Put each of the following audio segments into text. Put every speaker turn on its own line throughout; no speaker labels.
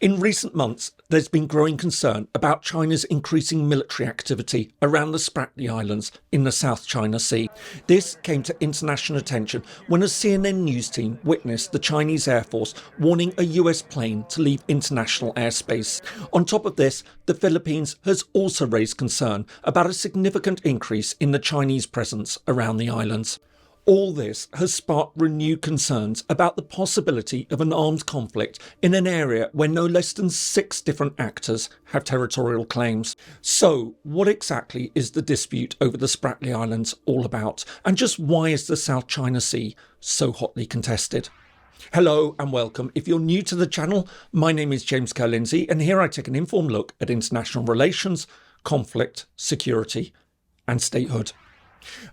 In recent months, there's been growing concern about China's increasing military activity around the Spratly Islands in the South China Sea. This came to international attention when a CNN news team witnessed the Chinese Air Force warning a US plane to leave international airspace. On top of this, the Philippines has also raised concern about a significant increase in the Chinese presence around the islands. All this has sparked renewed concerns about the possibility of an armed conflict in an area where no less than 6 different actors have territorial claims. So, what exactly is the dispute over the Spratly Islands all about? And just why is the South China Sea so hotly contested? Hello and welcome. If you're new to the channel, my name is James Ker-Lindsay, and here I take an informed look at international relations, conflict, security and statehood.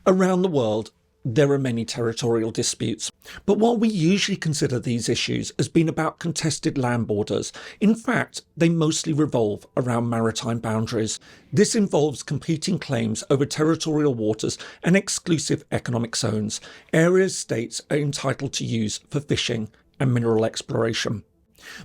Around the world, there are many territorial disputes, but while we usually consider these issues as being about contested land borders, in fact, they mostly revolve around maritime boundaries. This involves competing claims over territorial waters and exclusive economic zones, areas states are entitled to use for fishing and mineral exploration.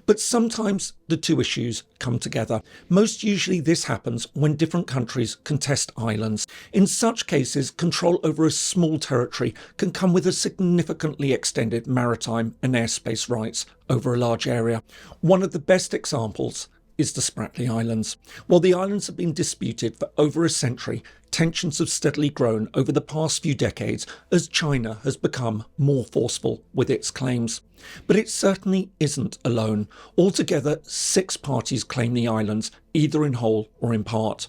But sometimes the two issues come together. Most usually this happens when different countries contest islands. In such cases, control over a small territory can come with a significantly extended maritime and airspace rights over a large area. One of the best examples is the Spratly Islands. While the islands have been disputed for over a century, tensions have steadily grown over the past few decades as China has become more forceful with its claims. But it certainly isn't alone. Altogether, 6 parties claim the islands, either in whole or in part.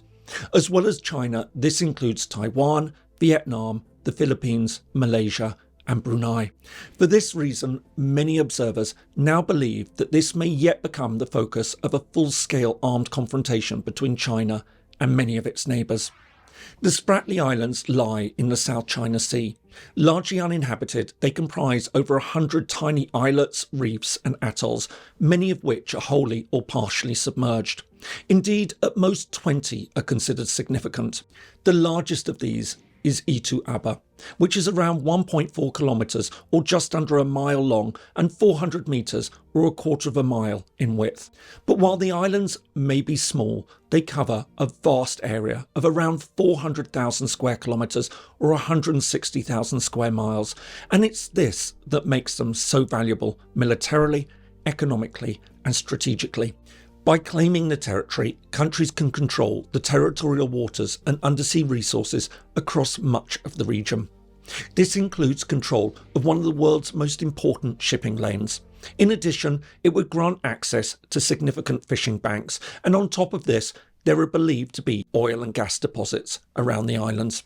As well as China, this includes Taiwan, Vietnam, the Philippines, Malaysia and Brunei. For this reason, many observers now believe that this may yet become the focus of a full-scale armed confrontation between China and many of its neighbours. The Spratly Islands lie in the South China Sea. Largely uninhabited, they comprise over 100 tiny islets, reefs and atolls, many of which are wholly or partially submerged. Indeed, at most 20 are considered significant. The largest of these is Aba, which is around 1.4 kilometres or just under a mile long and 400 metres or a quarter of a mile in width. But while the islands may be small, they cover a vast area of around 400,000 square kilometres or 160,000 square miles, and it's this that makes them so valuable militarily, economically and strategically. By claiming the territory, countries can control the territorial waters and undersea resources across much of the region. This includes control of one of the world's most important shipping lanes. In addition, it would grant access to significant fishing banks, and on top of this, there are believed to be oil and gas deposits around the islands.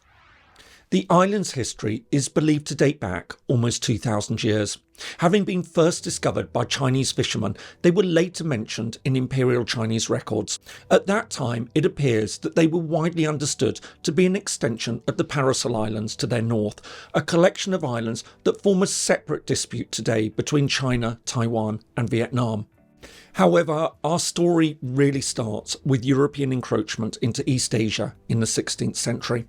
The island's history is believed to date back almost 2,000 years. Having been first discovered by Chinese fishermen, they were later mentioned in Imperial Chinese records. At that time, it appears that they were widely understood to be an extension of the Paracel Islands to their north, a collection of islands that form a separate dispute today between China, Taiwan and Vietnam. However, our story really starts with European encroachment into East Asia in the 16th century.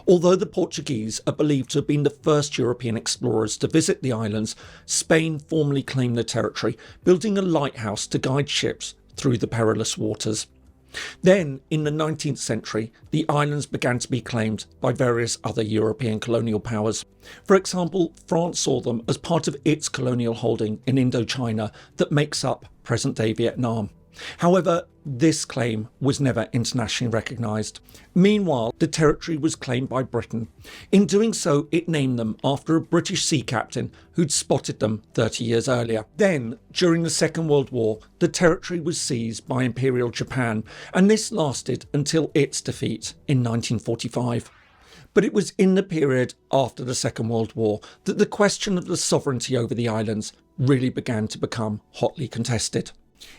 Although the Portuguese are believed to have been the first European explorers to visit the islands, Spain formally claimed the territory, building a lighthouse to guide ships through the perilous waters. Then, in the 19th century, the islands began to be claimed by various other European colonial powers. For example, France saw them as part of its colonial holding in Indochina that makes up present-day Vietnam. However, this claim was never internationally recognised. Meanwhile, the territory was claimed by Britain. In doing so, it named them after a British sea captain who'd spotted them 30 years earlier. Then, during the Second World War, the territory was seized by Imperial Japan, and this lasted until its defeat in 1945. But it was in the period after the Second World War that the question of the sovereignty over the islands really began to become hotly contested.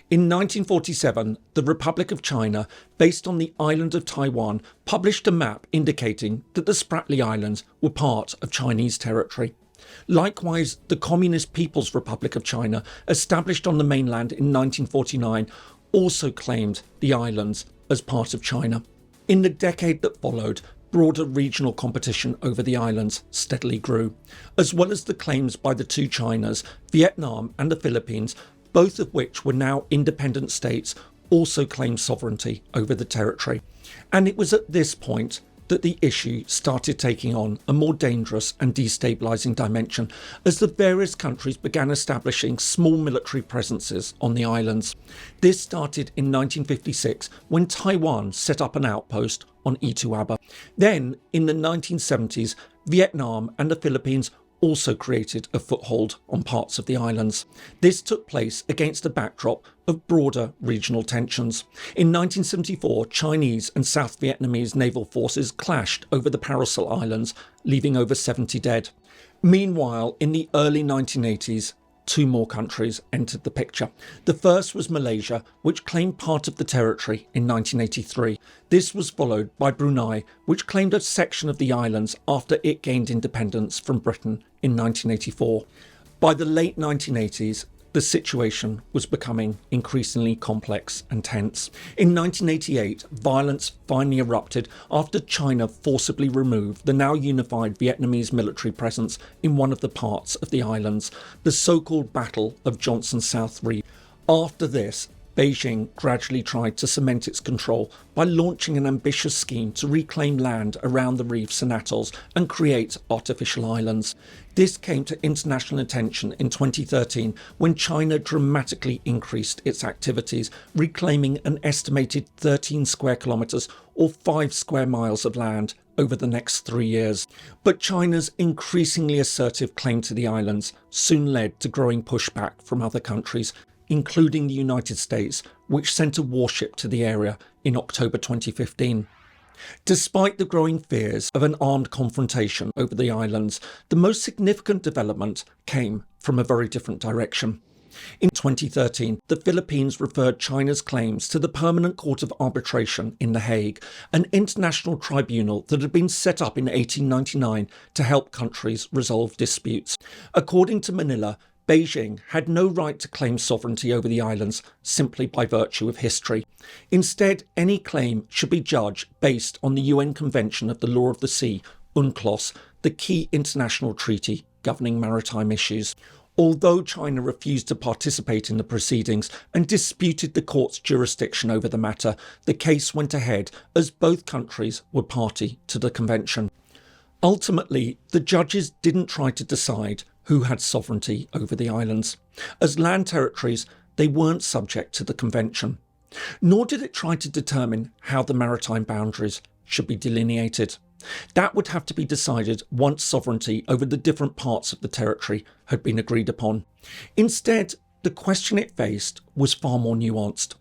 In 1947, the Republic of China, based on the island of Taiwan, published a map indicating that the Spratly Islands were part of Chinese territory. Likewise, the Communist People's Republic of China, established on the mainland in 1949, also claimed the islands as part of China. In the decade that followed, broader regional competition over the islands steadily grew. As well as the claims by the two Chinas, Vietnam and the Philippines, both of which were now independent states, also claimed sovereignty over the territory. And it was at this point that the issue started taking on a more dangerous and destabilising dimension as the various countries began establishing small military presences on the islands. This started in 1956 when Taiwan set up an outpost on Ituaba. Then, in the 1970s, Vietnam and the Philippines also created a foothold on parts of the islands. This took place against a backdrop of broader regional tensions. In 1974, Chinese and South Vietnamese naval forces clashed over the Paracel Islands, leaving over 70 dead. Meanwhile, in the early 1980s, two more countries entered the picture. The first was Malaysia, which claimed part of the territory in 1983. This was followed by Brunei, which claimed a section of the islands after it gained independence from Britain in 1984. By the late 1980s, the situation was becoming increasingly complex and tense. In 1988, violence finally erupted after China forcibly removed the now unified Vietnamese military presence in one of the parts of the islands, the so-called Battle of Johnson South Reef. After this, Beijing gradually tried to cement its control by launching an ambitious scheme to reclaim land around the reefs and atolls and create artificial islands. This came to international attention in 2013 when China dramatically increased its activities, reclaiming an estimated 13 square kilometres or 5 square miles of land over the next 3 years. But China's increasingly assertive claim to the islands soon led to growing pushback from other countries, including the United States, which sent a warship to the area in October 2015. Despite the growing fears of an armed confrontation over the islands, the most significant development came from a very different direction. In 2013, the Philippines referred China's claims to the Permanent Court of Arbitration in The Hague, an international tribunal that had been set up in 1899 to help countries resolve disputes. According to Manila, Beijing had no right to claim sovereignty over the islands simply by virtue of history. Instead, any claim should be judged based on the UN Convention of the Law of the Sea, UNCLOS, the key international treaty governing maritime issues. Although China refused to participate in the proceedings and disputed the court's jurisdiction over the matter, the case went ahead as both countries were party to the convention. Ultimately, the judges didn't try to decide who had sovereignty over the islands. As land territories, they weren't subject to the convention. Nor did it try to determine how the maritime boundaries should be delineated. That would have to be decided once sovereignty over the different parts of the territory had been agreed upon. Instead, the question it faced was far more nuanced.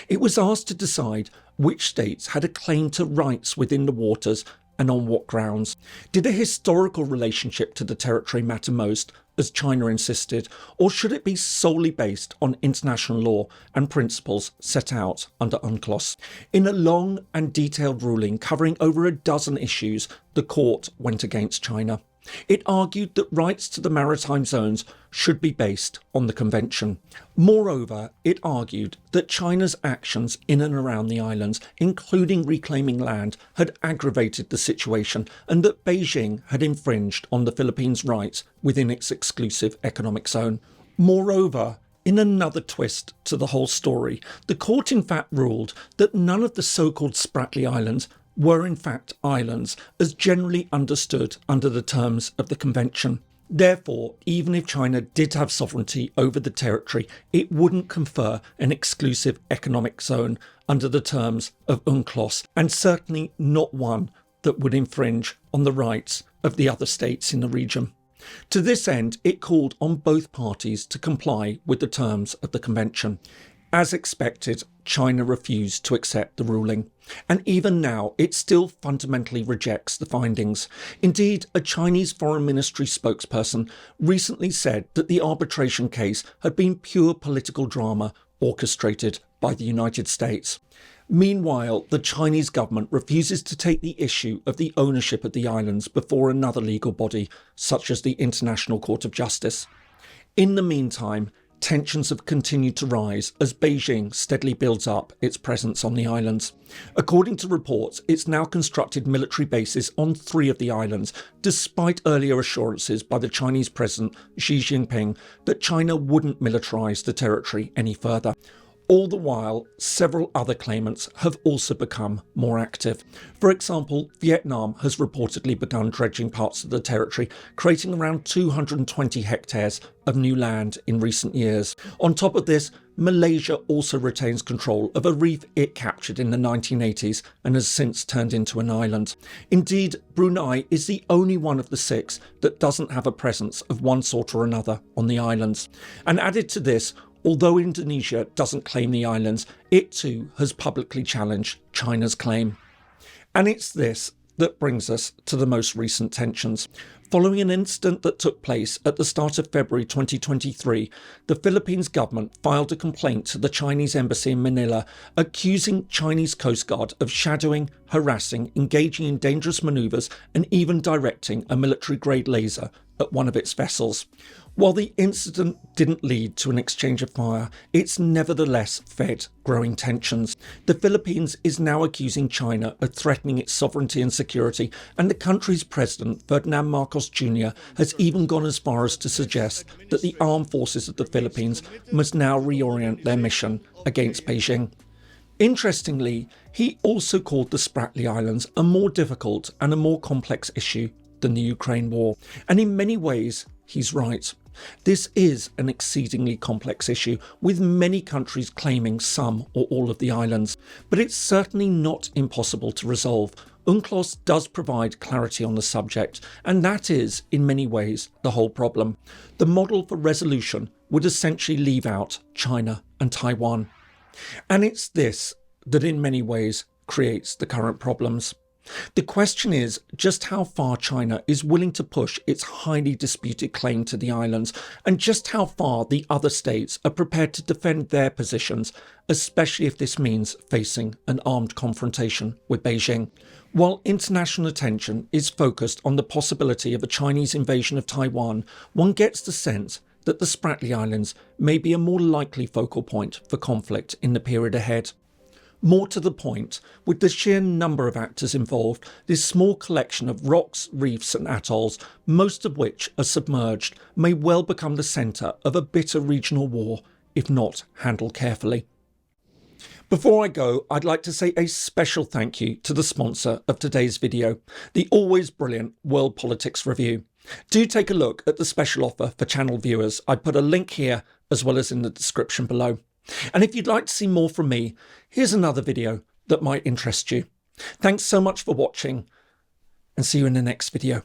It was asked to decide which states had a claim to rights within the waters and on what grounds. Did a historical relationship to the territory matter most, as China insisted, or should it be solely based on international law and principles set out under UNCLOS? In a long and detailed ruling covering over a dozen issues, the court went against China. It argued that rights to the maritime zones should be based on the convention. Moreover, it argued that China's actions in and around the islands, including reclaiming land, had aggravated the situation and that Beijing had infringed on the Philippines' rights within its exclusive economic zone. Moreover, in another twist to the whole story, the court in fact ruled that none of the so-called Spratly Islands were in fact islands, as generally understood under the terms of the convention. Therefore, even if China did have sovereignty over the territory, it wouldn't confer an exclusive economic zone under the terms of UNCLOS, and certainly not one that would infringe on the rights of the other states in the region. To this end, it called on both parties to comply with the terms of the convention. As expected, China refused to accept the ruling, and even now it still fundamentally rejects the findings. Indeed, a Chinese Foreign Ministry spokesperson recently said that the arbitration case had been pure political drama orchestrated by the United States. Meanwhile, the Chinese government refuses to take the issue of the ownership of the islands before another legal body, such as the International Court of Justice. In the meantime, tensions have continued to rise as Beijing steadily builds up its presence on the islands. According to reports, it's now constructed military bases on 3 of the islands, despite earlier assurances by the Chinese President Xi Jinping that China wouldn't militarise the territory any further. All the while, several other claimants have also become more active. For example, Vietnam has reportedly begun dredging parts of the territory, creating around 220 hectares of new land in recent years. On top of this, Malaysia also retains control of a reef it captured in the 1980s and has since turned into an island. Indeed, Brunei is the only one of the 6 that doesn't have a presence of one sort or another on the islands. And added to this, although Indonesia doesn't claim the islands, it too has publicly challenged China's claim. And it's this that brings us to the most recent tensions. Following an incident that took place at the start of February 2023, the Philippines government filed a complaint to the Chinese embassy in Manila, accusing Chinese Coast Guard of shadowing, harassing, engaging in dangerous manoeuvres, and even directing a military-grade laser at one of its vessels. While the incident didn't lead to an exchange of fire, it's nevertheless fed growing tensions. The Philippines is now accusing China of threatening its sovereignty and security, and the country's president, Ferdinand Marcos Jr., has even gone as far as to suggest that the armed forces of the Philippines must now reorient their mission against Beijing. Interestingly, he also called the Spratly Islands a more difficult and a more complex issue than the Ukraine war, and in many ways, he's right. This is an exceedingly complex issue, with many countries claiming some or all of the islands, but it's certainly not impossible to resolve. UNCLOS does provide clarity on the subject, and that is, in many ways, the whole problem. The model for resolution would essentially leave out China and Taiwan. And it's this that in many ways creates the current problems. The question is just how far China is willing to push its highly disputed claim to the islands, and just how far the other states are prepared to defend their positions, especially if this means facing an armed confrontation with Beijing. While international attention is focused on the possibility of a Chinese invasion of Taiwan, one gets the sense that the Spratly Islands may be a more likely focal point for conflict in the period ahead. More to the point, with the sheer number of actors involved, this small collection of rocks, reefs and atolls, most of which are submerged, may well become the centre of a bitter regional war, if not handled carefully. Before I go, I'd like to say a special thank you to the sponsor of today's video, the always brilliant World Politics Review. Do take a look at the special offer for channel viewers. I put a link here as well as in the description below. And if you'd like to see more from me, here's another video that might interest you. Thanks so much for watching, and see you in the next video.